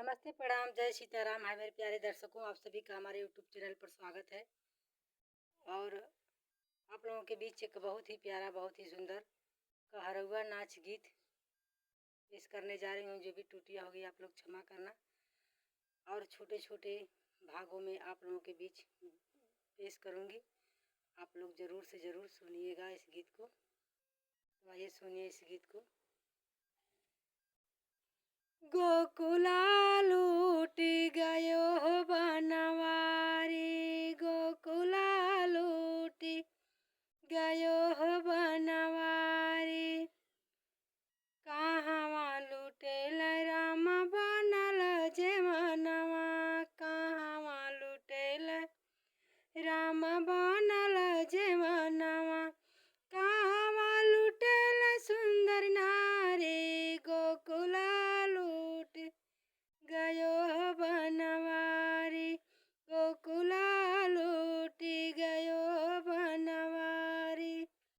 नमस्ते, प्रणाम, जय सीताराम। है मेरे प्यारे दर्शकों, आप सभी का हमारे यूट्यूब चैनल पर स्वागत है। और आप लोगों के बीच एक बहुत ही प्यारा, बहुत ही सुंदर कहरवा नाच गीत पेश करने जा रही हूँ। जो भी टूटियाँ होगी आप लोग क्षमा करना। और छोटे छोटे भागों में आप लोगों के बीच पेश करूँगी। आप लोग ज़रूर से ज़रूर सुनिएगा इस गीत को। तो आइए सुनिए इस गीत को। गोकुला